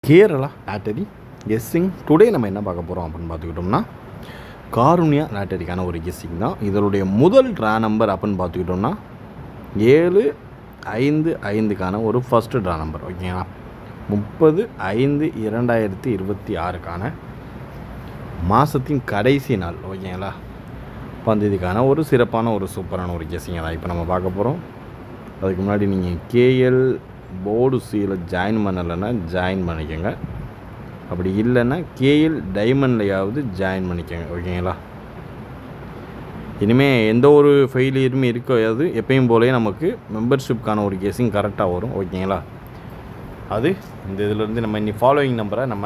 Kerala lottery guessing. Today நம்ம என்ன பார்க்க போகிறோம் அப்படின்னு பார்த்துக்கிட்டோம்னா காருண்யா லாட்டரிக்கான ஒரு கெஸ்ஸிங் தான். இதனுடைய முதல் ட்ரா நம்பர் அப்படின்னு பார்த்துக்கிட்டோம்னா 755க்கான ஒரு ஃபஸ்ட்டு ட்ரா நம்பர். ஓகேங்களா, 30/5/2026க்கான மாதத்தின் கடைசி நாள். ஓகேங்களா, பந்ததுக்கான ஒரு சிறப்பான ஒரு சூப்பரான ஒரு கெஸ்ஸிங்கை தான் இப்போ நம்ம பார்க்க போகிறோம். அதுக்கு முன்னாடி நீங்கள் கேஎல் போர்டு சியில் ஜாயின் பண்ணலைன்னா ஜாயின் பண்ணிக்கோங்க. அப்படி இல்லைன்னா கேஎல் டைமண்ட்லையாவது ஜாயின் பண்ணிக்கோங்க. ஓகேங்களா, இனிமேல் எந்த ஒரு ஃபெயிலியருமே இருக்காது. எப்பயும் போலே நமக்கு மெம்பர்ஷிப்கான ஒரு கெஸ்ஸிங் கரெக்டாக வரும். ஓகேங்களா, அது இந்த இதிலேருந்து நம்ம இன்னி ஃபாலோயிங் நம்பரை நம்ம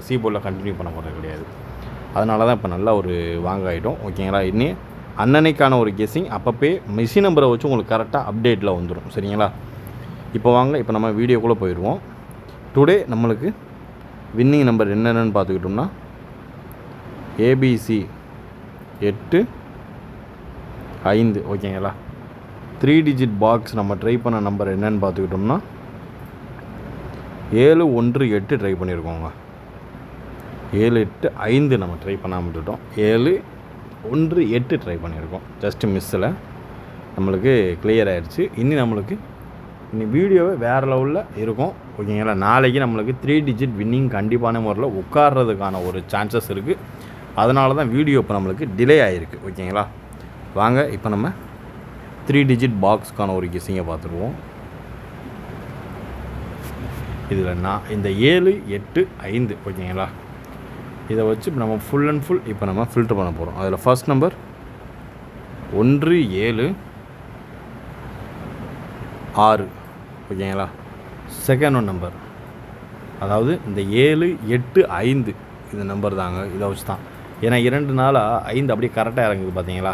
சி போர்டில் கண்டினியூ பண்ண போகிறது கிடையாது. அதனால தான் இப்போ நல்லா ஒரு வாங்காயிட்டோம். ஓகேங்களா, இன்னி அன்னன்னைக்கான ஒரு கெஸ்ஸிங் அப்பப்போ மிஷின் நம்பரை வச்சு உங்களுக்கு கரெக்டாக அப்டேட்டில் வந்துடும். சரிங்களா, இப்போ வாங்க, இப்போ நம்ம வீடியோக்குள்ளே போயிடுவோம். டுடே நம்மளுக்கு வின்னிங் நம்பர் என்னென்னு பார்த்துக்கிட்டோம்னா ஏபிசி 8-5. ஓகேங்களா, 3 டிஜிட் பாக்ஸ் நம்ம ட்ரை பண்ண நம்பர் என்னென்னு பார்த்துக்கிட்டோம்னா 718 ட்ரை பண்ணியிருக்கோங்க. 785 நம்ம ட்ரை பண்ணாமல் விட்டுட்டோம். 718 ட்ரை பண்ணியிருக்கோம். ஜஸ்ட்டு மிஸ்ஸில் நம்மளுக்கு கிளியர் ஆகிடுச்சு. நம்மளுக்கு வீடியோவே வேறு லெவலில் இருக்கும். ஓகேங்களா, நாளைக்கு நம்மளுக்கு 3 டிஜிட் வின்னிங் கண்டிப்பான முறையில் உட்கார்றதுக்கான ஒரு சான்சஸ் இருக்குது. அதனால தான் வீடியோ இப்போ நம்மளுக்கு டிலே ஆகிருக்கு. ஓகேங்களா, வாங்க இப்போ நம்ம 3 டிஜிட் பாக்ஸ்க்கான ஒரு கெஸ்ஸிங்கை பார்த்துருவோம். இதில் நான் இந்த 785. ஓகேங்களா, இதை வச்சு நம்ம ஃபுல் அண்ட் ஃபுல் இப்போ நம்ம ஃபில்ட்ரு பண்ண போகிறோம். அதில் ஃபர்ஸ்ட் நம்பர் 17-6. ஓகேங்களா, செகண்ட் நம்பர் அதாவது இந்த 785 இந்த நம்பர் தாங்க. இதை வச்சு தான், ஏன்னா 2 நாளாக 5 அப்படியே கரெக்டாக இறங்குது. பார்த்தீங்களா,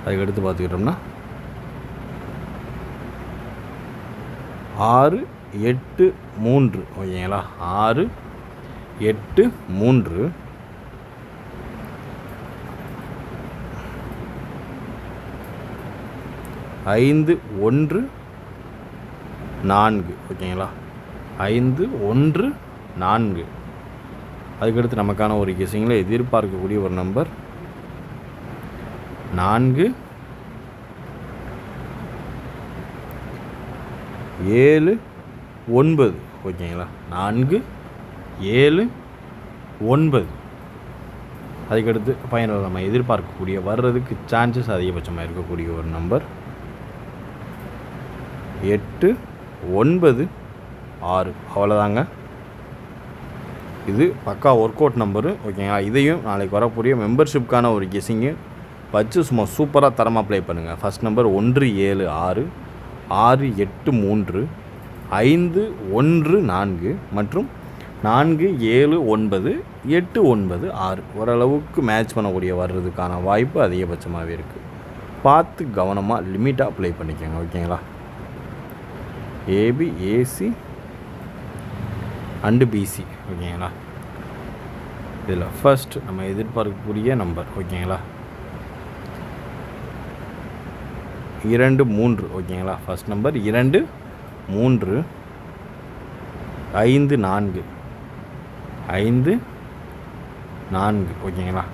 அதுக்கு எடுத்து பார்த்துக்கிட்டோம்னா 6-8-3. ஓகேங்களா, 6-8-3. ஐந்து 1 4. ஓகேங்களா, 5-1 4. அதுக்கடுத்து நமக்கான ஒரு கெஸ்ஸிங்கில் எதிர்பார்க்கக்கூடிய ஒரு நம்பர் 4-7-9. ஓகேங்களா, 4-7-9. அதுக்கடுத்து ஃபைனல் நம்ம எதிர்பார்க்கக்கூடிய வர்றதுக்கு சான்சஸ் அதிகபட்சமாக இருக்கக்கூடிய ஒரு நம்பர் 8-9-6. அவ்வளோதாங்க. இது பக்கா ஒர்க் அவுட் நம்பரு. ஓகேங்களா, இதையும் நாளைக்கு வரக்கூடிய மெம்பர்ஷிப்கான ஒரு கெஸ்ஸிங்கு வச்சு சும்மா சூப்பராக தரமாக ப்ளே பண்ணுங்கள். ஃபஸ்ட் நம்பர் 1-7-6, 6-8-3, 5-1-4 மற்றும் 4-7-9, 8-9-6. ஓரளவுக்கு மேட்ச் பண்ணக்கூடிய வர்றதுக்கான வாய்ப்பு அதிகபட்சமாகவே இருக்குது. பார்த்து கவனமாக லிமிட்டாக ப்ளே பண்ணிக்கோங்க. ஓகேங்களா, ஏபி, ஏசி அண்டு பிசி. ஓகேங்களா, இதில் ஃபர்ஸ்ட் நம்ம எதிர்பார்க்கக்கூடிய நம்பர். ஓகேங்களா, 2-3. ஓகேங்களா, ஃபர்ஸ்ட் நம்பர் 2-3, 5-4, 5-4. ஓகேங்களா,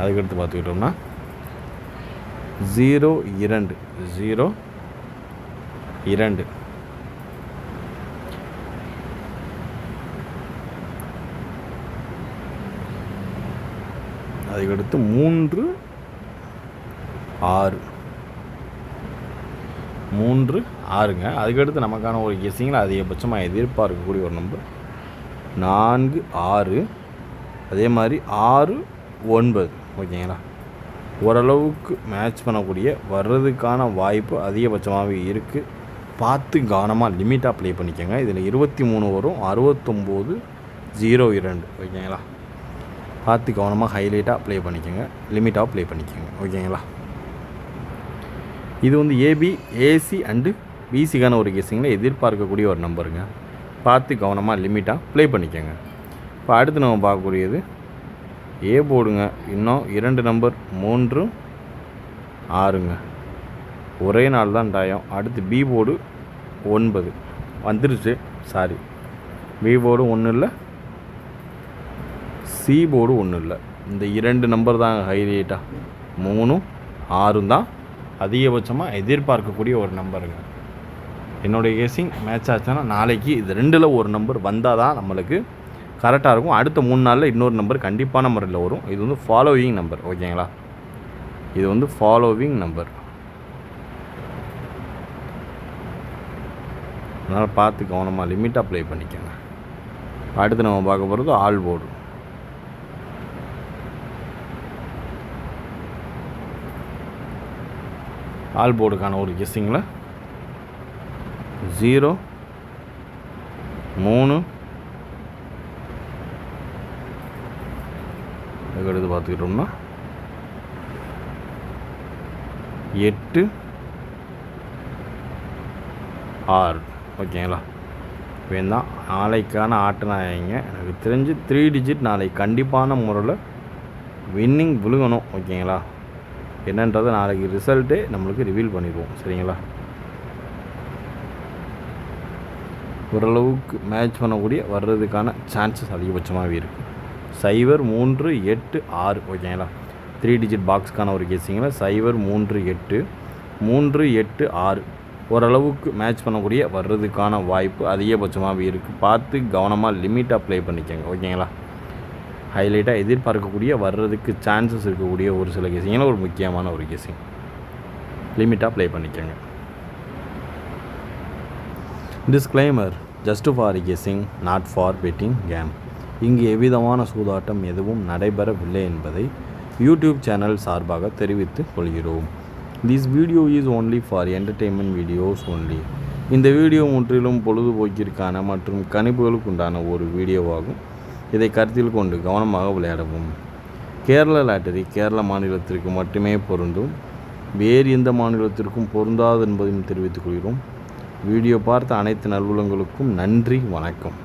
அதுக்கடுத்து பார்த்துக்கிட்டோம்னா 0-2, 0-2. அதுக்கடுத்து 3-6, 3-6ங்க. அதுக்கடுத்து நமக்கான ஒரு கெஸ்ஸிங்கில் அதிகபட்சமாக எதிர்பார்க்கக்கூடிய ஒரு நம்பர் 4-6. அதே மாதிரி 6-9. ஓகேங்களா, ஓரளவுக்கு மேட்ச் பண்ணக்கூடிய வர்றதுக்கான வாய்ப்பு அதிகபட்சமாகவே இருக்குது. பார்த்து கவனமாக லிமிட்டாக ப்ளே பண்ணிக்கோங்க. இதில் 23 வரும், 69-02. ஓகேங்களா, பார்த்து கவனமாக ஹைலைட்டாக ப்ளே பண்ணிக்கோங்க, லிமிட்டாக ப்ளே பண்ணிக்கோங்க. ஓகேங்களா, இது ஏபி, ஏசி அண்டு பிசிக்கான ஒரு கெஸ்ஸிங்கில் எதிர்பார்க்கக்கூடிய ஒரு நம்பருங்க. பார்த்து கவனமாக லிமிட்டாக ப்ளே பண்ணிக்கோங்க. இப்போ அடுத்து நம்ம பார்க்கக்கூடியது ஏ போர்டுங்க. இன்னும் 2 நம்பர் 3-6ங்க. ஒரே நாள் தான் டாயம். அடுத்து பி போர்டு 9 வந்துருச்சு. சாரி, பி போர்டு ஒன்றும் இல்லை, சி போர்டு ஒன்றும் இல்லை. இந்த 2 நம்பர் தான் ஹைலைட்டாக. 3 6 தான் அதிகபட்சமாக எதிர்பார்க்கக்கூடிய ஒரு நம்பருங்க. என்னுடைய கெஸ்ஸிங் மேட்ச் ஆச்சுன்னா நாளைக்கு இது 2ல் ஒரு நம்பர் வந்தால் தான் நம்மளுக்கு கரெக்டாக இருக்கும். அடுத்த 3 நாளில் இன்னொரு நம்பர் கண்டிப்பான முறையில் வரும். இது வந்து ஃபாலோவிங் நம்பர், ஓகேங்களா? இது வந்து ஃபாலோவிங் நம்பர். அதனால் பார்த்து கவனமாக லிமிட்டாக ப்ளே பண்ணிக்கோங்க. அடுத்து நம்ம பார்க்க போகிறது ஆல் போர்டு. ஆல் போர்டுக்கான ஒரு கெஸ்ஸிங்கில் 0 3 எடுத்து பார்த்துக்கிட்டோம்னா 8 6, ஓகேங்களா? வேணால் நாளைக்கான ஆட்டநாயங்க எனக்கு தெரிஞ்சு 3 டிஜிட் நாளைக்கு கண்டிப்பான முறையில் வின்னிங் விழுகணும், ஓகேங்களா? என்னன்றதை நாளைக்கு ரிசல்ட்டே நம்மளுக்கு ரிவீல் பண்ணிடுவோம், சரிங்களா? ஓரளவுக்கு மேட்ச் பண்ணக்கூடிய வர்றதுக்கான சான்சஸ் அதிகபட்சமாகவே இருக்குது. 0 3 8 6, ஓகேங்களா? 3 டிஜிட் பாக்ஸ்க்கான ஒரு கெஸ்ஸிங்கில் 0 3 8 3 8 6 ஓரளவுக்கு மேட்ச் பண்ணக்கூடிய வர்றதுக்கான வாய்ப்பு அதிகபட்சமாகவே இருக்குது. பார்த்து கவனமாக லிமிட்டாக ப்ளே பண்ணிக்கோங்க, ஓகேங்களா? ஹைலைட்டாக எதிர்பார்க்கக்கூடிய வர்றதுக்கு சான்சஸ் இருக்கக்கூடிய ஒரு சில கெஸ்ஸிங்கில் ஒரு முக்கியமான ஒரு கெஸ்ஸிங். லிமிட்டாக ப்ளே பண்ணிக்கோங்க. Disclaimer: just for guessing, not for betting game. இங்கு எவ்விதமான சூதாட்டம் எதுவும் நடைபெறவில்லை என்பதை யூடியூப் சேனல் சார்பாக தெரிவித்துக் கொள்கிறோம். This video is only for entertainment videos only. இந்த வீடியோ முற்றிலும் பொழுதுபோக்கிற்கான மற்றும் கணிப்புகளுக்கு உண்டான ஒரு வீடியோவாகும். இதை கருத்தில் கொண்டு கவனமாக விளையாடவும். கேரள லாட்டரி கேரள மாநிலத்திற்கு மட்டுமே பொருந்தும், வேறு எந்த மாநிலத்திற்கும் பொருந்தாது என்பதையும் தெரிவித்துக் கொள்கிறோம். வீடியோ பார்த்த அனைத்து நல்வுள்ளங்களுக்கும் நன்றி, வணக்கம்.